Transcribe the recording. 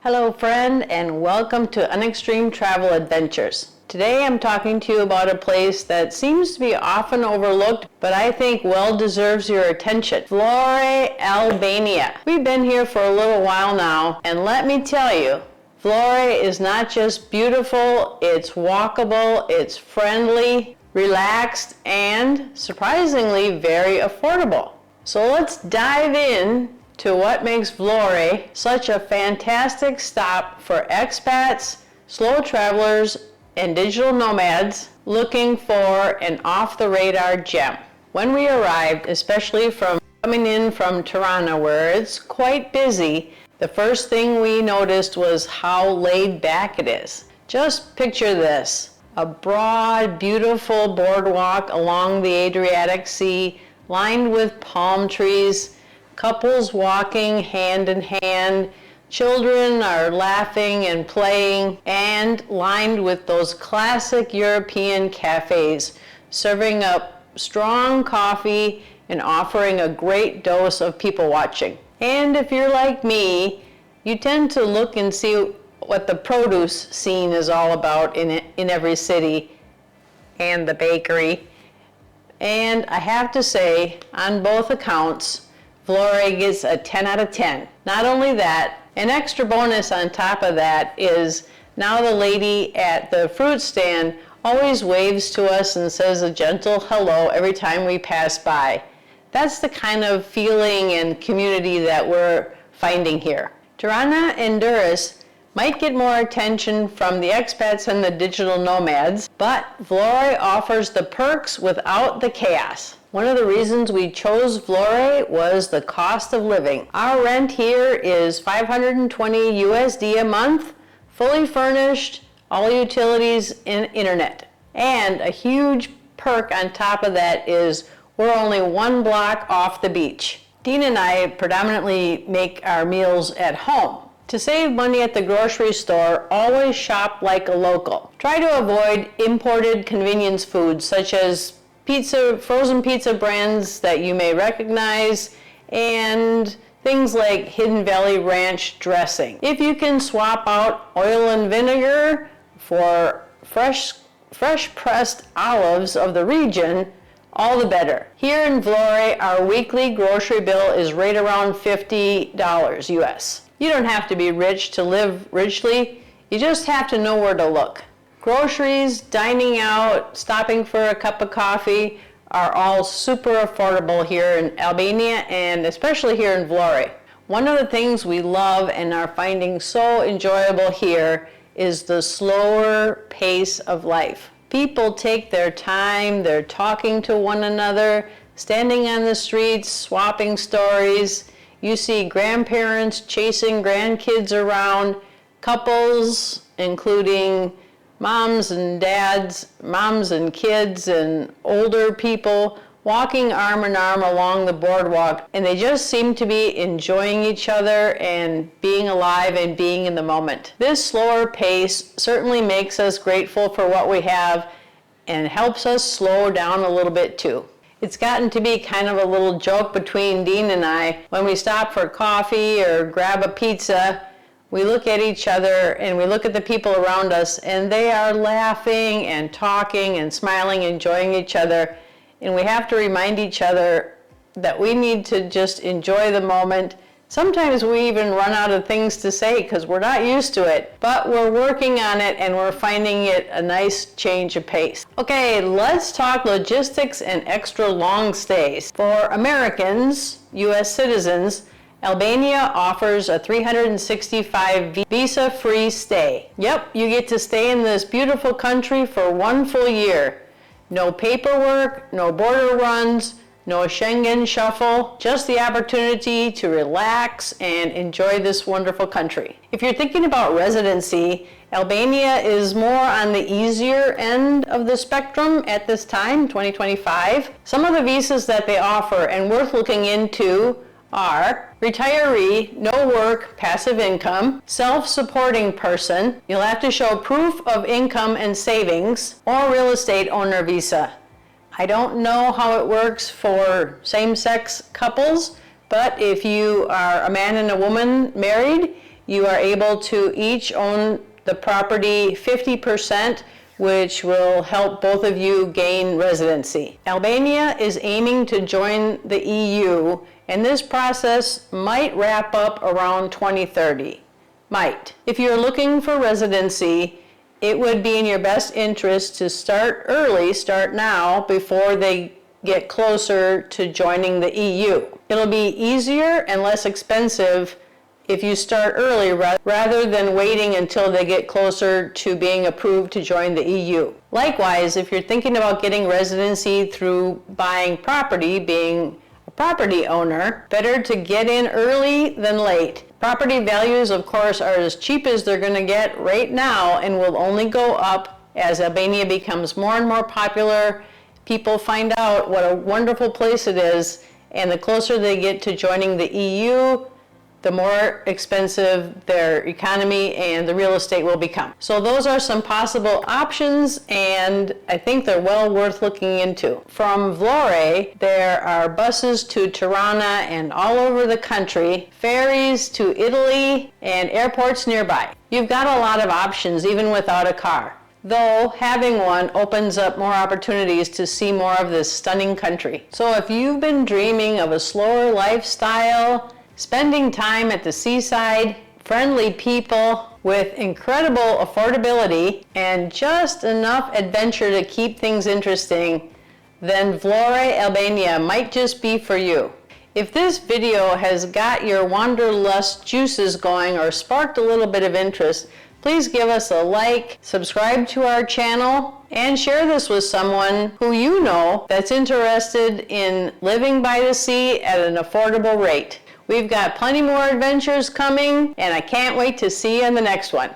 Hello friend, and welcome to Unextreme Travel Adventures. Today I'm talking to you about a place that seems to be often overlooked, but I think well deserves your attention. Vlore, Albania. We've been here for a little while now, and let me tell you, Vlore is not just beautiful, it's walkable, it's friendly, relaxed, and surprisingly very affordable. So let's dive in to what makes Vlore such a fantastic stop for expats, slow travelers, and digital nomads looking for an off-the-radar gem. When we arrived, especially from coming in from Tirana where it's quite busy, the first thing we noticed was how laid back it is. Just picture this, a broad, beautiful boardwalk along the Adriatic Sea lined with palm trees, couples walking hand in hand, children are laughing and playing, and lined with those classic European cafés, serving up strong coffee and offering a great dose of people watching. And if you're like me, you tend to look and see what the produce scene is all about in every city, and the bakery. And I have to say, on both accounts, Vlore gets a 10 out of 10. Not only that, an extra bonus on top of that is now the lady at the fruit stand always waves to us and says a gentle hello every time we pass by. That's the kind of feeling and community that we're finding here. Tirana and Durres might get more attention from the expats and the digital nomads, but Vlore offers the perks without the chaos. One of the reasons we chose Vlore was the cost of living. Our rent here is $520 USD a month, fully furnished, all utilities and internet. And a huge perk on top of that is we're only one block off the beach. Dean and I predominantly make our meals at home. To save money at the grocery store, always shop like a local. Try to avoid imported convenience foods such as frozen pizza brands that you may recognize, and things like Hidden Valley Ranch dressing. If you can swap out oil and vinegar for fresh pressed olives of the region, all the better. Here in Vlore, our weekly grocery bill is right around $50 US. You don't have to be rich to live richly, you just have to know where to look. Groceries, dining out, stopping for a cup of coffee are all super affordable here in Albania and especially here in Vlore. One of the things we love and are finding so enjoyable here is the slower pace of life. People take their time, they're talking to one another, standing on the streets, swapping stories. You see grandparents chasing grandkids around, couples, including moms and dads, moms and kids, and older people walking arm in arm along the boardwalk, and they just seem to be enjoying each other and being alive and being in the moment. This slower pace certainly makes us grateful for what we have and helps us slow down a little bit too. It's gotten to be kind of a little joke between Dean and I. When we stop for coffee or grab a pizza, we look at each other and we look at the people around us, and they are laughing and talking and smiling, enjoying each other. And we have to remind each other that we need to just enjoy the moment. Sometimes we even run out of things to say because we're not used to it, but we're working on it and we're finding it a nice change of pace. Okay, let's talk logistics and extra long stays. For Americans, US citizens, Albania offers a 365 visa-free stay. Yep, you get to stay in this beautiful country for one full year. No paperwork, no border runs, no Schengen shuffle, just the opportunity to relax and enjoy this wonderful country. If you're thinking about residency, Albania is more on the easier end of the spectrum at this time, 2025. Some of the visas that they offer and worth looking into are retiree, no work, passive income, self-supporting person, you'll have to show proof of income and savings, or real estate owner visa. I don't know how it works for same-sex couples, but if you are a man and a woman married, you are able to each own the property 50%, which will help both of you gain residency. Albania is aiming to join the EU, and this process might wrap up around 2030. Might. If you're looking for residency, it would be in your best interest to start early, start now, before they get closer to joining the EU. It'll be easier and less expensive if you start early rather than waiting until they get closer to being approved to join the EU. Likewise, if you're thinking about getting residency through buying property, being a property owner, better to get in early than late. Property values, of course, are as cheap as they're going to get right now and will only go up as Albania becomes more and more popular. People find out what a wonderful place it is, and the closer they get to joining the EU, the more expensive their economy and the real estate will become. So those are some possible options, and I think they're well worth looking into. From Vlore, there are buses to Tirana and all over the country, ferries to Italy, and airports nearby. You've got a lot of options even without a car, though having one opens up more opportunities to see more of this stunning country. So if you've been dreaming of a slower lifestyle, spending time at the seaside, friendly people with incredible affordability, and just enough adventure to keep things interesting, then Vlore, Albania might just be for you. If this video has got your wanderlust juices going or sparked a little bit of interest, please give us a like, subscribe to our channel, and share this with someone who you know that's interested in living by the sea at an affordable rate. We've got plenty more adventures coming, and I can't wait to see you in the next one.